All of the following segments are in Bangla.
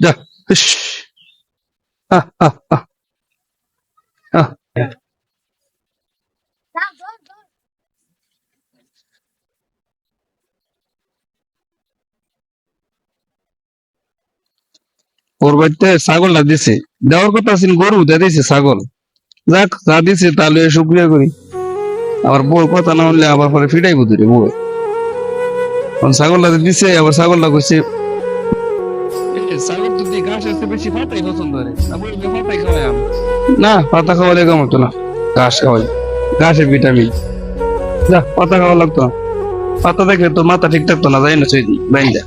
যা ইস, আহ, আহ, আহ, আহ। ওর বাড়িতে ছাগলটা দিছে, দেওয়ার কথা ছিল গরু, দিছে ছাগল। যাক, যা দিছে তাহলে শুক্রিয়া করি। আবার বউর কথা না হলে আবার পরে ফিটাইবো ধরে বউ। ছাগলটা দিছে, আবার ছাগলটা কইছে ছাগল যদি ঘাস আসতে বেশি পাতাই পছন্দ করে, পাতাই খাওয়াই আমি। না, পাতা খাওয়ালে কম হতো না, ঘাস খাওয়াই, ঘাসের ভিটামিন। যা, পাতা খাওয়া লাগতো না, পাতা দেখে তো মাথা ঠিক থাকতো না, যাই না সেই বাইন্দা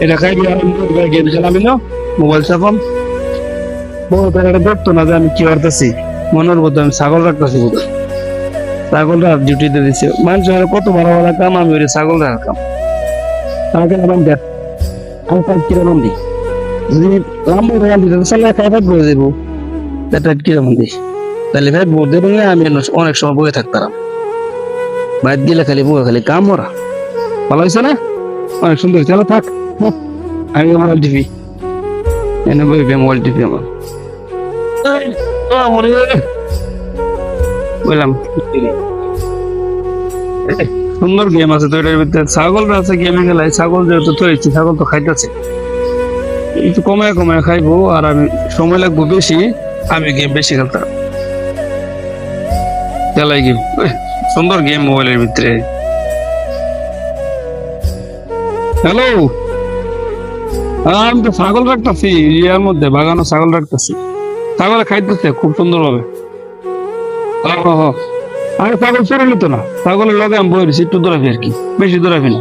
এটা খাইবি আর গেম খেলাবি না, মোবাইল চাপাম। বড় এটা দেখতো না যে আমি কি করতেছি, মনের মধ্যে আমি ছাগল রাখতেছি। ছাগলটা ডিউটিতে দিচ্ছে, মানুষের কত ভালো ভালো কাম, আমি ওই ছাগল রাখাম। তাকে নাম দেখ, আমি তার কিরকম দিই, যদি লম্বা রান দিতে চাইলে ফ্যাট বলে দেবো, এটা কিরকম দিই, তাহলে ফ্যাট বলে দেবো। আমি অনেক সময় বয়ে থাকতাম, বাইর দিলে খালি বয়ে খালি কাম ওরা। ভালো হয়েছে না, অনেক সুন্দর। চলো থাক, আমি মোবাইল টিভি এনে বইবে, মোবাইল টিভি আমার বললাম। সুন্দর গেম আছে তো এটার ভিতরে, ছাগল আছে গেমে খেলায়। ছাগল যেহেতু তৈরি, ছাগল তো খাইতেছে, একটু কমায় কমায় খাইবো, আর আমি সময় লাগবো বেশি, আমি গেম বেশি খেলতাম। খেলাই গেম, সুন্দর গেম মোবাইলের ভিতরে। হ্যালো, আমি তো ছাগল রাখতেছি ইয়ার মধ্যে, বাগানো ছাগল রাখতেছি। ছাগল খাইতেছে খুব সুন্দর ভাবে। আরে ছাগল চড়ে নিত না, ছাগলের লগে আমি বই একটু দৌড়াবি আর কি, বেশি দৌড়াবি না।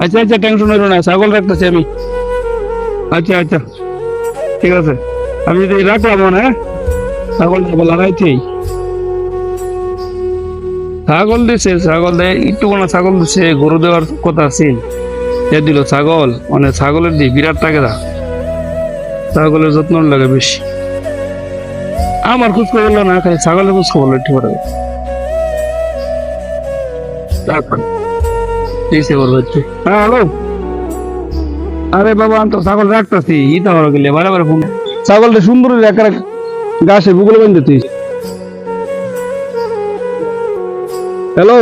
আচ্ছা আচ্ছা, টেনশন হইল না, ছাগল রাখতেছি আমি। আচ্ছা আচ্ছা, ঠিক আছে, আমি যদি রাখলাম মনে, হ্যাঁ ছাগল লাগাইছি। ছাগল দিছে, ছাগল দেয় একটু কোনো ছাগল দিছে, গরু দেওয়ার কথা আছে, এ দিল ছাগল। মানে ছাগলের দিয়ে বিরাট টাকা, ছাগলের যত্ন লাগে বেশি। আমার খোঁজ খবর না, খালি ছাগলের খোঁজ খবর একটু করে। হ্যাঁ হ্যালো, আরে বাবা আমি তো ছাগল রাখতেছি, ইটা হলো গেলে বারে ফোন। ছাগলটা সুন্দর একটা গাছে বুগলে বেঁধে তুই। হ্যালো,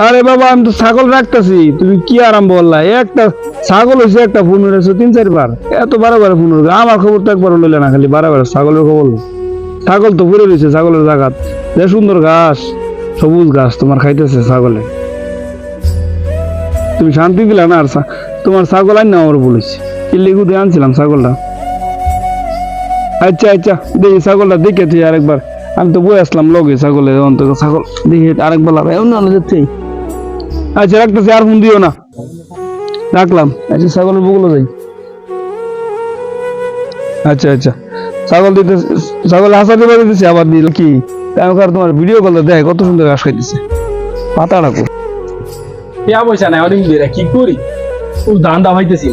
আরে বাবা আমি তো ছাগল রাখতেছি, তুমি কি আরাম বললা? একটা ছাগল হয়েছে, একটা ফোন হয়েছে 3-4 বার, এত বারে ফোন হলো। আমার খবর তো একবার লইলে না, খালি বারে ছাগলের খবর। ছাগল তো পড়ে রয়েছে ছাগলের জায়গাত, যে সুন্দর ঘাস, সবুজ ঘাস তোমার খাইতেছে ছাগলে। তুমি শান্তি দিলা না, আর তোমার ছাগল আন না আমার বলেছি, কিল্লিগু দিয়ে আনছিলাম ছাগলটা। আচ্ছা আচ্ছা, দেখি ছাগলটা দেখে তুই আরেকবার, আমি তো বই আসলাম লগে ছাগলের অন্তত, ছাগল দেখি আরেকবার লাগাই অন্য যাচ্ছে। আচ্ছা রাখতেছি, আর ফোন দিও না, রাখলাম। আচ্ছা ছাগলের বগুলো যাই। আচ্ছা আচ্ছা, ছাগল দিতে, ছাগল হাসা দিয়ে দিতেছি, আবার দিল কি তোমার ভিডিও কলটা দেখ কত সুন্দর ঘাস খাইতেছে, পাতা রাখো। পয়সা নাই অনেক বেড়া কি করি, খুব ধান দাম হইতেছি।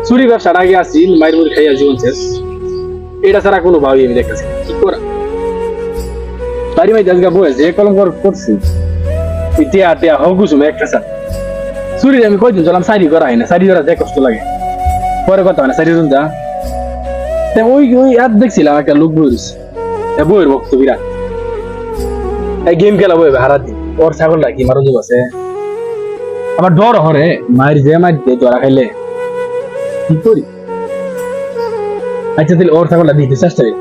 চুরি ব্যবসার আগে আসিল, মায়ের মুড়ি খাইয়া জীবন শেষ। এটা ছাড়া কোনো ভাবি আমি দেখতেছি কি করা। বাড়ি মাই আজকে বয়স যে কলম করছি, টিয়া টিয়া হোক গুছুম একটা স্যার। চুরি আমি কয়দিন চলাম, সারি করা হয় না, সারি করা যে কষ্ট লাগে, পরে কথা হয় না সারি যা। ওই ওই অ্যাপ দেখছিলাম, একটা লোক বইছে, বইয়ের ভক্ত বিরাট, গেম খেলা বই হারা দিন। ওর ছাগলটা কি মারো দিব আছে, আবার ডর হরে মায়ের যে মার দিয়ে ধরা খাইলে কি করি। আচ্ছা তাহলে ওর ছাগলটা দিতে চেষ্টা করি,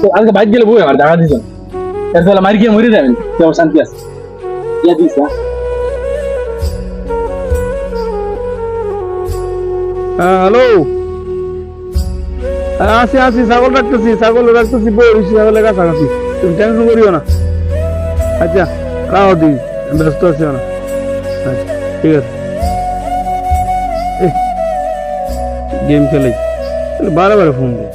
তো আজকে বাইক গেলে বই আমার দেখা দিত, এর ফলে মার গিয়ে মরে যাবেন, কেমন শান্তি আছে। ইয়া দিস না। হ্যালো, আসি আসি, ছাগল রাখতেছি, ছাগল রাখতেছি, বই ছাগলের কাছাকাছি, তুমি টেনশন করিও না। আচ্ছা রাও দিই, ব্যস্ত আছি না। আচ্ছা ঠিক আছে, গেম খেলাই বারে ফোন দিই,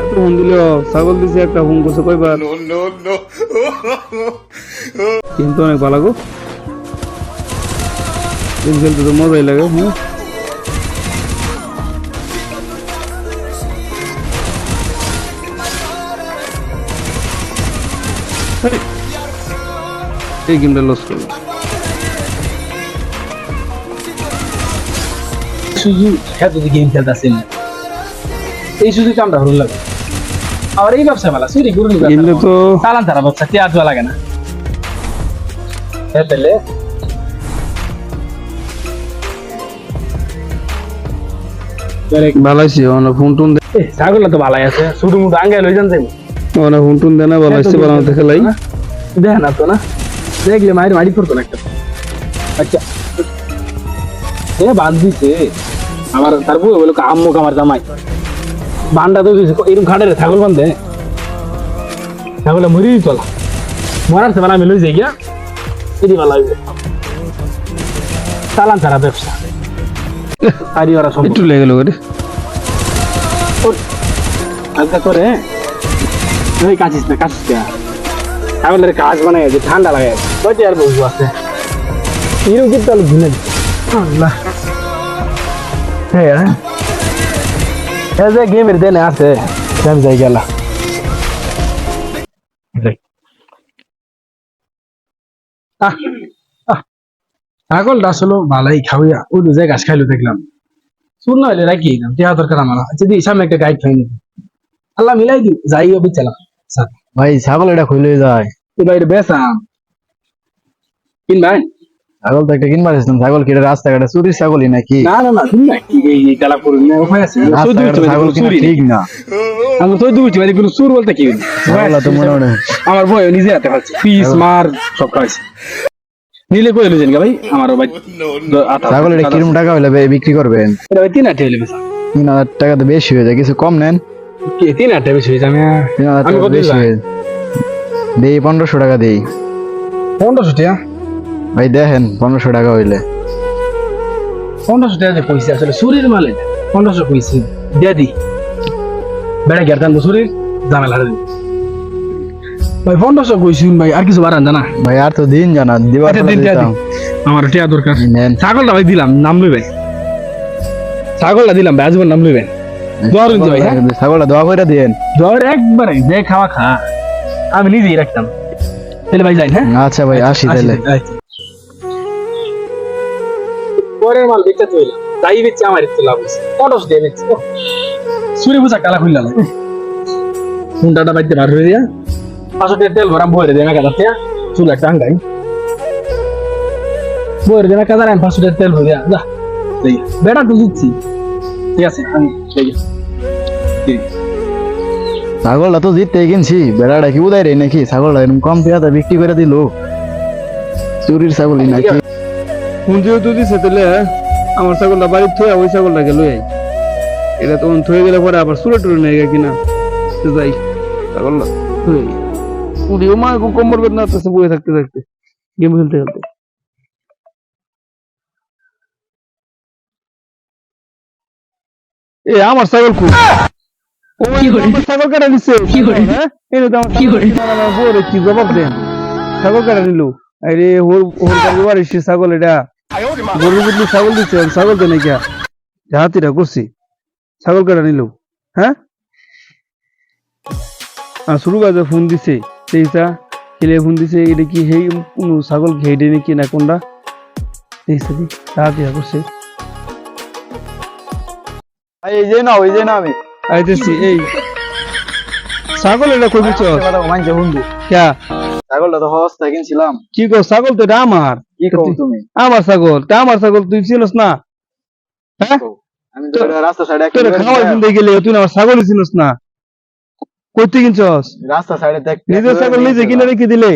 এত ফোন দিলে ছাগল দিছে একটা, ফোন করছে কয়বার, কিন্তু অনেক ভালো গো, গেম খেলতে তো মজাই লাগে। হ্যাঁ এই গেমটা লস করবো। সুযোগ হ্যাঁ যদি গেম খেলতেছেন এই সুযোগ আমরা ভালো লাগে আর এই ব্যবসা মেলা চুরি করুন এমনি তো চালান তারা ব্যবসা টেয়ার দেওয়া লাগে না হ্যাঁ তাহলে ভালো আছি ওনা ফোন টোন ছাগলটা তো ভালাই আছে শুধু মুঠো আঙ্গাই লই যান যাবো ওনা ফোন টোন দেনা ভালো আছি ভালো দেখে লাই দেখ না তো না দেখলে মায়ের মারি পড়তো না একটা আচ্ছা এ বাদ দিছে আমার তার বউ বলে আম্মু আমার জামাই বান্ডা তো দিছে এরকম ঘাটের ছাগল বান্ধে ছাগলে মরি তোলা মরার সে আমি লই যাই গিয়া এটি ভালো লাগবে চালান ছাড়া ব্যবসা আরি ওরা সব একটু লেগে গেল রে আজকে করে ওই কাছিস না ছাগলের কাজ বানাই আছে ঠান্ডা লাগে কয়টি আর বসবো আছে এরকম কিন্তু আলু ঘুনে আল্লাহ হ্যাঁ এই যে গেমের দেনে আছে আমি যাই গেলা ছাগলটা আসলে ভালোই খাওয়া ওই যে ঘাস খাইলো দেখলাম শুন না হইলে রাখি দেওয়া দরকার আমার যদি সামনে একটা গাইড খাইনি আল্লাহ মিলাই দি যাই অবি চালাম ভাই ছাগল এটা খুলে যায় এবার বেসাম কিন ভাই ছাগল তো একটা কিনবার আসলাম ছাগল কেটে রাস্তাঘাটে চুরির ছাগলই নাকি না না না শুন না কি এই তালা করুন না উপায় আছে রাস্তাঘাটে ছাগল কিনা ঠিক না আমি তো দুইটি মানে কোনো সুর বলতে কি ছাগল তো মনে মনে আমার বই নিজে হাতে খাচ্ছে পিস মার সব খাইছে নিলে কই লইছেন ভাই আমার ভাই ছাগল এটা কিরম টাকা হইলে বিক্রি করবেন এটা ভাই 3000 হইলে বেচা 3000 টাকা তো বেশি হয়ে যায় কিছু কম নেন কি 3000 বেশি হইছে আমি 3000 আমি টাকা কত বেশি হয়ে দেই 1500 টাকা দেই 1500 টাকা ভাই দেখেন 1500 টাকা হইলে 1500 টাকা যে পয়সা আসলে সুরির মালে 1500 পয়সা দিয়ে দি বেড়া গেরতান সুরির ঝামেলা হারে ভাই 1500 কইছুন ভাই আর কিছু বাড়ান জানা ভাই আর তো দিন জানা দিবার একটা দিন দিতাম। আমার টিয়া দরকার নেন ছাগলটা ভাই দিলাম নাম লইবেন ছাগলটা দিলাম ভাই আজীবন নাম লইবেন দোয়া রইন ভাই হ্যাঁ ছাগলটা দোয়া করে দেন দোয়ার একবারে যে খাওয়া খা আমি নিজেই রাখতাম তাহলে ভাই যাই হ্যাঁ আচ্ছা ভাই আসি তাহলে পরের মাল বেচতে হইলাম তাই বেচে আমার একটু লাভ হয়েছে 1500 দিয়ে বেচছে সুরি বুঝা কালা খুললাম ফোনটা বাইতে বার হয়ে দিয়া 500 টাকা তেল ভরাম বইরে দেনা কাটা দিয়া চুল একটা আঙ্গাই বইরে দেনা কাটা আমি 500 টাকা তেল ভরে দিয়া যা যাই বেটা তো দিচ্ছি ঠিক আছে আমি যাই ছাগলটা তো জিততে কিনছি বেড়াটা কি উদাই রে নাকি ছাগলটা এরকম কম পেয়াতে বিক্রি করে দিল চুরির ছাগলই নাকি ফোন যেহেতু দিছে তাহলে আমার ছাগলটা বাড়ির থয়ে ওই ছাগলটাকে লই আই এটা তখন থয়ে গেলে পরে আবার সুরে টুরে নেই কিনা তো যাই ছাগলটা থয়ে উড়িও মা কোমর বেদনা আসতেছে বয়ে থাকতে থাকতে গেম খেলতে খেলতে এ আমার ছাগল খুব ছাগল কাটা দিচ্ছে হ্যাঁ এটা তো আমার বউরে কি জবাব দেন ছাগল কাটা নিল আরে ওর কাছে এসে ছাগল এটা গরু বুঝলি ছাগল দিচ্ছে ছাগল তো নাকি হাতিটা করছি ছাগল কাটা নিল হ্যাঁ আর শুরু কাজে ফোন দিছে সেইটা খেলে ফোন দিছে এটা কি সেই কোনো ছাগল ঘেটে নাকি না কোনটা সেইটা দি হাতিটা করছে এই যে না ওই যে না আমি আইতেছি এই ছাগল এটা কই দিছ মানছে বন্ধু ক্যা ছাগলটা তো সস্তা কিনছিলাম কি কো ছাগল তো এটা আমার কি কও তুমি আমার ছাগল তা আমার ছাগল তুই চিনস না হ্যাঁ আমি তো এটা রাস্তা সাইডে তোর খাওয়া কিনতে গেলে তুই আমার ছাগল চিনস না কইতে কিনছস রাস্তা সাইডে দেখ নিজের ছাগল নিজে কিনে রেখে দিলে